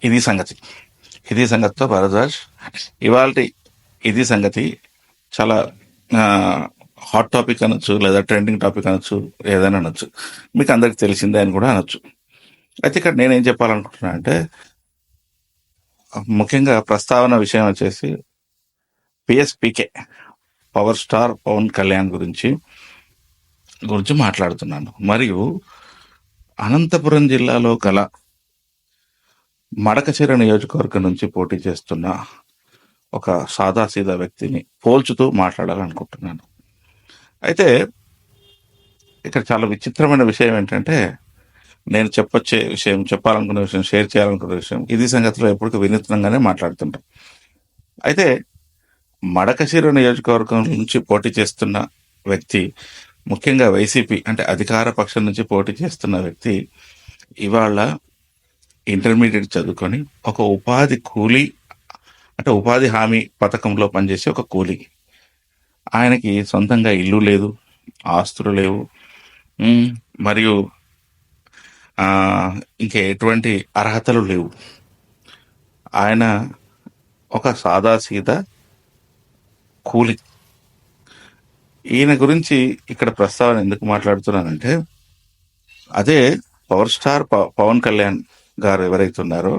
ఇది సంగతి. ఇది సంగతితో భరద్వాజ్ ఇవాళ ఇది సంగతి చాలా హాట్ టాపిక్ అనొచ్చు, లేదా ట్రెండింగ్ టాపిక్ అనొచ్చు, ఏదైనా అనొచ్చు. మీకు అందరికి తెలిసిందే అని కూడా అనొచ్చు. అయితే ఇక్కడ నేనేం చెప్పాలనుకుంటున్నా అంటే, ముఖ్యంగా ప్రస్తావన విషయం వచ్చేసి PSPK, power star Pawan Kalyan గురించి మాట్లాడుతున్నాను. మరియు అనంతపురం జిల్లాలో గల మడకశిర నియోజకవర్గం నుంచి పోటీ చేస్తున్న ఒక సాదాసీదా వ్యక్తిని పోల్చుతూ మాట్లాడాలనుకుంటున్నాను. అయితే ఇక్కడ చాలా విచిత్రమైన విషయం ఏంటంటే, నేను చెప్పాలనుకునే విషయం, షేర్ చేయాలనుకునే విషయం, ఇది సంగతిలో ఎప్పటికీ వినూత్నంగానే మాట్లాడుతుంటాం. అయితే మడకశిర నియోజకవర్గం నుంచి పోటీ చేస్తున్న వ్యక్తి, ముఖ్యంగా వైసీపీ అంటే అధికార పక్షం నుంచి పోటీ చేస్తున్న వ్యక్తి, ఇవాళ ఇంటర్మీడియట్ చదువుకొని ఒక ఉపాధి హామీ పథకంలో పనిచేసే ఒక కూలీ. ఆయనకి సొంతంగా ఇల్లు లేదు, ఆస్తులు లేవు, మరియు ఇంకా ఎటువంటి అర్హతలు లేవు. ఆయన ఒక సాదాసీదా కూలి. ఈయన గురించి ఇక్కడ ప్రస్తావన ఎందుకు మాట్లాడుతున్నానంటే, అదే పవర్ స్టార్ పవన్ కళ్యాణ్ గారు ఎవరైతే ఉన్నారో,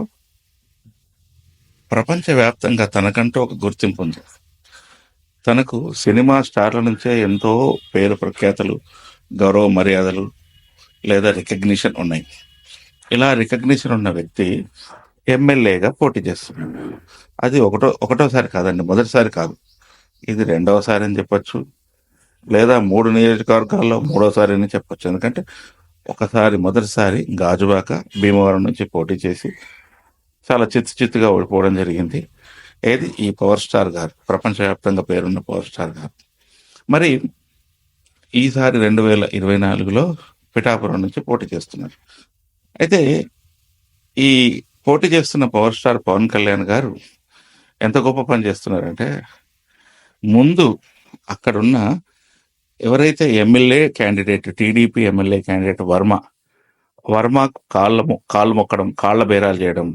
ప్రపంచవ్యాప్తంగా తనకంటూ ఒక గుర్తింపు ఉంది. తనకు సినిమా స్టార్ల నుంచే ఎంతో పేరు ప్రఖ్యాతలు, గౌరవ మర్యాదలు లేదా రికగ్నిషన్ ఉన్నాయి. ఇలా రికగ్నిషన్ ఉన్న వ్యక్తి ఎమ్మెల్యేగా పోటీ చేస్తున్నాడు. అది ఒకటోసారి కాదండి, మొదటిసారి కాదు, ఇది రెండవసారి అని చెప్పొచ్చు, లేదా 3 నియోజకవర్గాల్లో మూడోసారి అని చెప్పొచ్చు. ఎందుకంటే మొదటిసారి గాజువాక, భీమవరం నుంచి పోటీ చేసి చాలా చిత్తుగా ఓడిపోవడం జరిగింది. ఏది ఈ పవర్ స్టార్ గారు, ప్రపంచవ్యాప్తంగా పేరున్న పవర్ స్టార్ గారు. మరి ఈసారి 2024లో పిఠాపురం నుంచి పోటీ చేస్తున్నారు. అయితే ఈ పోటీ చేస్తున్న పవర్ స్టార్ పవన్ కళ్యాణ్ గారు ఎంత గొప్ప పని చేస్తున్నారంటే, ముందు అక్కడున్న ఎవరైతే MLA candidate, TDP MLA candidate Varma కాళ్ళు మొక్కడం, కాళ్ళ బేరాలు చేయడం,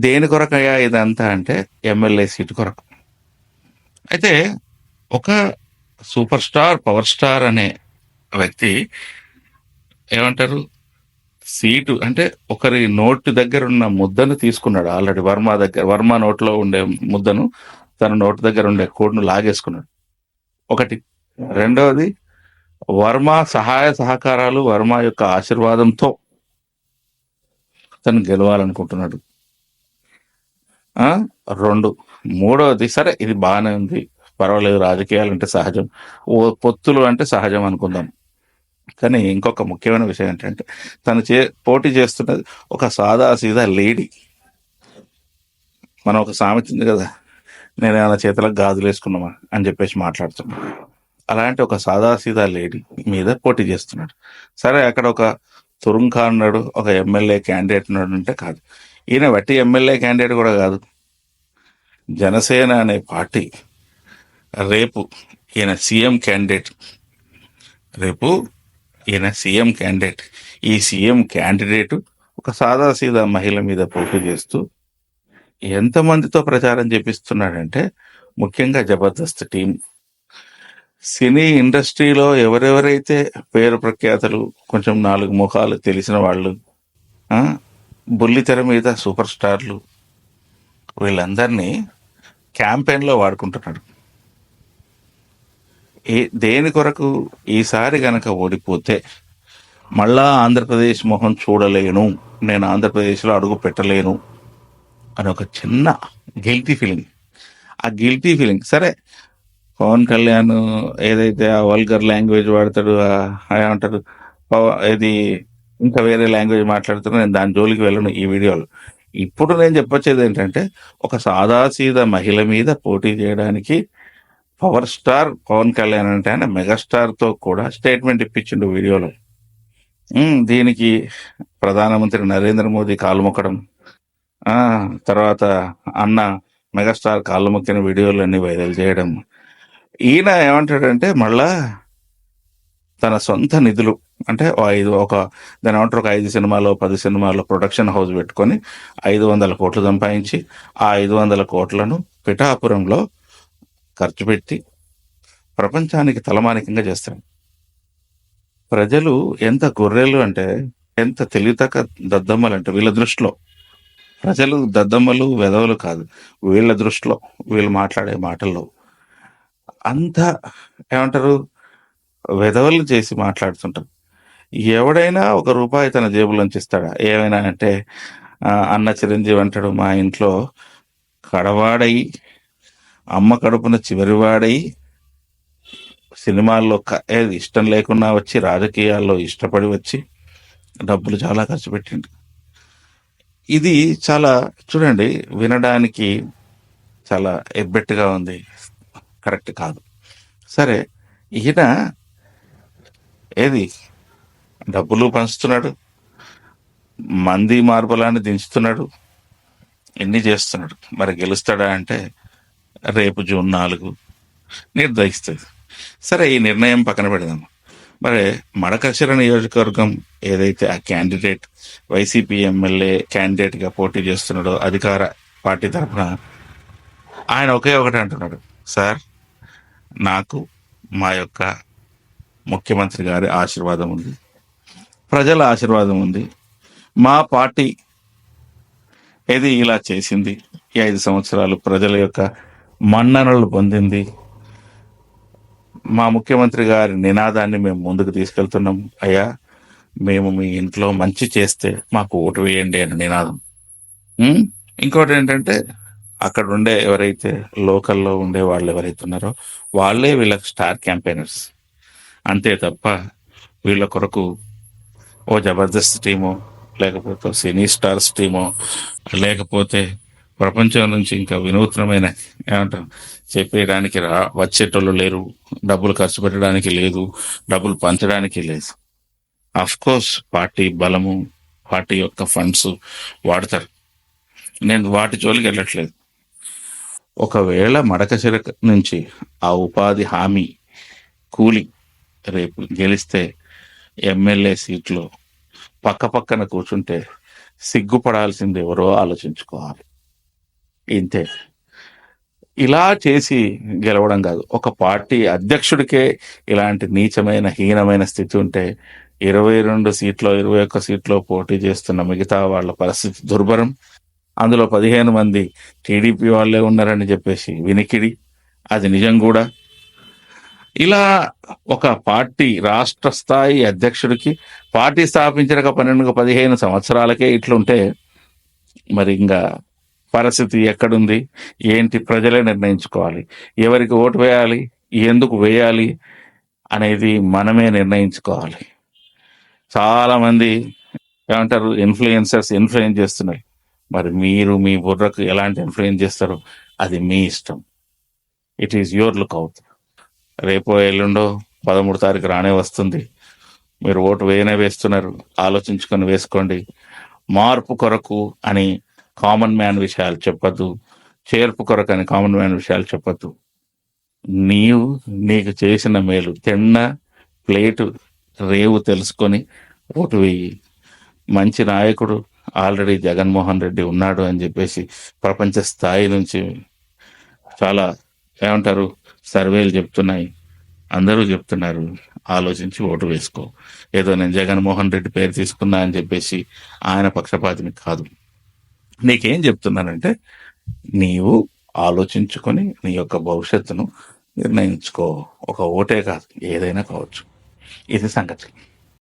దేని కొరకయ్యా ఇదంతా అంటే ఎమ్మెల్యే సీటు కొరకు. అయితే ఒక సూపర్ స్టార్ పవర్ స్టార్ అనే వ్యక్తి ఏమంటారు, సీటు అంటే ఒకరి నోటి దగ్గర ఉన్న ముద్దను తీసుకున్నాడు. ఆల్రెడీ వర్మ నోట్లో ఉండే ముద్దను తన నోటి దగ్గర ఉండే కోడ్ను లాగేసుకున్నాడు. ఒకటి. రెండవది, వర్మ సహాయ సహకారాలు, వర్మ యొక్క ఆశీర్వాదంతో తను గెలవాలనుకుంటున్నాడు. 2. మూడవది, సరే ఇది బాగానే ఉంది, పర్వాలేదు, రాజకీయాలు అంటే సహజం, పొత్తులు అంటే సహజం అనుకుందాం. కానీ ఇంకొక ముఖ్యమైన విషయం ఏంటంటే, తను పోటీ చేస్తున్నది ఒక సాదాసీదా లేడీ. మనం ఒక సామెత ఉంది కదా, నేను ఏమైనా చేతులకు గాజులు వేసుకున్నామా అని చెప్పేసి మాట్లాడుతున్నాను. అలాంటి ఒక సాదాసీదా లేడీ మీద పోటీ చేస్తున్నాడు. సరే, అక్కడ ఒక తురుంఖా ఉన్నాడు, ఒక ఎమ్మెల్యే క్యాండిడేట్ ఉన్నాడు అంటే కాదు. ఈయన వట్టి ఎమ్మెల్యే క్యాండిడేట్ కూడా కాదు. జనసేన అనే పార్టీ రేపు ఈయన సీఎం క్యాండిడేట్. ఈ సీఎం క్యాండిడేట్ ఒక సాదాసీదా మహిళ మీద పోటీ చేస్తూ ఎంతమందితో ప్రచారం చేపిస్తున్నాడంటే, ముఖ్యంగా జబర్దస్త్ టీం, సినీ ఇండస్ట్రీలో ఎవరెవరైతే పేరు ప్రఖ్యాతలు, కొంచెం 4 ముఖాలు తెలిసిన వాళ్ళు, బుల్లితెర మీద సూపర్ స్టార్లు, వీళ్ళందరినీ క్యాంపెయిన్లో వాడుకుంటున్నాడు. దేని కొరకు? ఈసారి గనక ఓడిపోతే మళ్ళా ఆంధ్రప్రదేశ్ మొహం చూడలేను, నేను ఆంధ్రప్రదేశ్లో అడుగు పెట్టలేను అని ఒక చిన్న గిల్టీ ఫీలింగ్. సరే, పవన్ కళ్యాణ్ ఏదైతే ఆ వల్గర్ లాంగ్వేజ్ వాడతాడు, ఏమంటారు, ఇది ఇంకా వేరే లాంగ్వేజ్ మాట్లాడుతున్నా, నేను దాని జోలికి వెళ్ళను ఈ వీడియోలో. ఇప్పుడు నేను చెప్పొచ్చేది ఏంటంటే, ఒక సాదాసీదా మహిళ మీద పోటీ చేయడానికి పవర్ స్టార్ పవన్ కళ్యాణ్ అంటే ఆయన మెగాస్టార్తో కూడా స్టేట్మెంట్ ఇప్పించిండు వీడియోలో. దీనికి ప్రధానమంత్రి నరేంద్ర మోదీ కాలు మొక్కడం, తర్వాత అన్న మెగాస్టార్ కాళ్ళు మొక్కిన వీడియోలన్నీ వైరల్ చేయడం. ఈయన ఏమంటాడంటే, మళ్ళా తన సొంత నిధులు అంటే దాని ఏమంటారు, ఒక 5 సినిమాలో 10 సినిమాలో ప్రొడక్షన్ హౌస్ పెట్టుకొని 500 కోట్లు సంపాదించి ఆ 500 కోట్లను పిఠాపురంలో ఖర్చు పెట్టి ప్రపంచానికి తలమానికంగా చేస్తాడు. ప్రజలు ఎంత గొర్రెలు అంటే, ఎంత తెలివితక్క దద్దమ్మలు అంటే వీళ్ళ దృష్టిలో. ప్రజలు దద్దమ్మలు వెధవలు కాదు, వీళ్ళ దృష్టిలో, వీళ్ళు మాట్లాడే మాటల్లో అంత ఏమంటారు, వెధవలు చేసి మాట్లాడుతుంటారు. ఎవడైనా ఒక రూపాయి తన జేబులోంచి ఇస్తాడా? ఏమైనా అంటే అన్న చిరంజీవి అంటాడు, మా ఇంట్లో కడవాడై, అమ్మ కడుపున చివరివాడై, సినిమాల్లో ఏది ఇష్టం లేకున్నా వచ్చి, రాజకీయాల్లో ఇష్టపడి వచ్చి డబ్బులు చాలా ఖర్చు పెట్టిండు. ఇది చాలా చూడండి, వినడానికి చాలా ఎబ్బెట్టుగా ఉంది, కరెక్ట్ కాదు. సరే, ఈయన ఏది డబ్బులు పంచుతున్నాడు, మంది మార్బలాన్ని దించుతున్నాడు, ఎన్ని చేస్తున్నాడు. మరి గెలుస్తాడా అంటే రేపు జూన్ 4 నిర్ణయిస్తుంది. సరే, ఈ నిర్ణయం పక్కన పెడదాం. మరి మడకశిర నియోజకవర్గం ఏదైతే ఆ క్యాండిడేట్ వైసీపీ ఎమ్మెల్యే క్యాండిడేట్గా పోటీ చేస్తున్నాడో అధికార పార్టీ తరఫున, ఆయన ఒకే ఒకటి అంటున్నాడు, సార్ నాకు మా యొక్క ముఖ్యమంత్రి గారి ఆశీర్వాదం ఉంది, ప్రజల ఆశీర్వాదం ఉంది, మా పార్టీ ఏది ఇలా చేసింది, ఈ 5 సంవత్సరాలు ప్రజల యొక్క మన్ననలు పొందింది, మా ముఖ్యమంత్రి గారి నినాదాన్ని మేము ముందుకు తీసుకెళ్తున్నాం, అయ్యా మేము మీ ఇంట్లో మంచి చేస్తే మాకు ఓటు వేయండి అని నినాదం. ఇంకోటి ఏంటంటే, అక్కడ ఉండే ఎవరైతే లోకల్లో ఉండే వాళ్ళు ఎవరైతే ఉన్నారో వాళ్ళే వీళ్ళకి స్టార్ క్యాంపెయినర్స్, అంతే తప్ప వీళ్ళ కొరకు ఓ జబర్దస్త్ టీమో, లేకపోతే సినీ స్టార్స్ టీమో, లేకపోతే ప్రపంచం నుంచి ఇంకా వినూత్నమైన ఏమంటారు చెప్పేయడానికి వచ్చేటోళ్ళు లేరు, డబ్బులు ఖర్చు పెట్టడానికి లేదు, డబ్బులు పంచడానికి లేదు. అఫ్ కోర్స్ పార్టీ బలము, పార్టీ యొక్క ఫండ్స్ వాడతారు, నేను వాటి జోలికి వెళ్ళట్లేదు. ఒకవేళ మడకశిర నుంచి ఆ ఉపాధి హామీ కూలి రేపు గెలిస్తే ఎమ్మెల్యే సీట్లో పక్క పక్కన కూర్చుంటే సిగ్గుపడాల్సింది ఎవరో ఆలోచించుకోవాలి. ఇంతే. ఇలా చేసి గెలవడం కాదు, ఒక పార్టీ అధ్యక్షుడికే ఇలాంటి నీచమైన హీనమైన స్థితి ఉంటే 22 సీట్లో 21 సీట్లో పోటీ చేస్తున్న మిగతా వాళ్ళ పరిస్థితి దుర్భరం. అందులో 15 మంది టీడీపీ వాళ్ళే ఉన్నారని చెప్పేసి వినికిడి, అది నిజం కూడా. ఇలా ఒక పార్టీ రాష్ట్ర స్థాయి అధ్యక్షుడికి పార్టీ స్థాపించిన 12-15 సంవత్సరాలకే ఇట్లుంటే మరి ఇంకా పరిస్థితి ఎక్కడుంది ఏంటి? ప్రజలే నిర్ణయించుకోవాలి, ఎవరికి ఓటు వేయాలి, ఎందుకు వేయాలి అనేది మనమే నిర్ణయించుకోవాలి. చాలా మంది ఏమంటారు, ఇన్ఫ్లుయెన్సర్స్ ఇన్ఫ్లుయెన్స్ చేస్తున్నారు. మరి మీరు మీ బుర్రకు ఎలాంటి ఇన్ఫ్లుయెన్స్ చేస్తారో అది మీ ఇష్టం. It is your lookout. రేపో ఎల్లుండో 13 తారీఖు రానే వస్తుంది, మీరు ఓటు వేయనే వేస్తున్నారు, ఆలోచించుకొని వేసుకోండి. మార్పు కొరకు అని కామన్ మ్యాన్ విషయాలు చెప్పద్దు, చేర్పు కొరకు అని కామన్ మ్యాన్ విషయాలు చెప్పద్దు. నీకు చేసిన మేలు తిన్న ప్లేటు రేవు తెలుసుకొని ఓటు వేయి. మంచి నాయకుడు ఆల్రెడీ జగన్మోహన్ రెడ్డి ఉన్నాడు అని చెప్పేసి ప్రపంచ స్థాయి నుంచి చాలా ఏమంటారు సర్వేలు చెప్తున్నాయి, అందరూ చెప్తున్నారు. ఆలోచించి ఓటు వేసుకో. ఏదో నేను జగన్మోహన్ రెడ్డి పేరు తీసుకున్నా అని చెప్పేసి ఆయన పక్షపాతిని కాదు. నీకేం చెప్తున్నానంటే, నీవు ఆలోచించుకొని నీ యొక్క భవిష్యత్తును నిర్ణయించుకో. ఒక ఓటే కాదు, ఏదైనా కావచ్చు. ఇది సంగతి.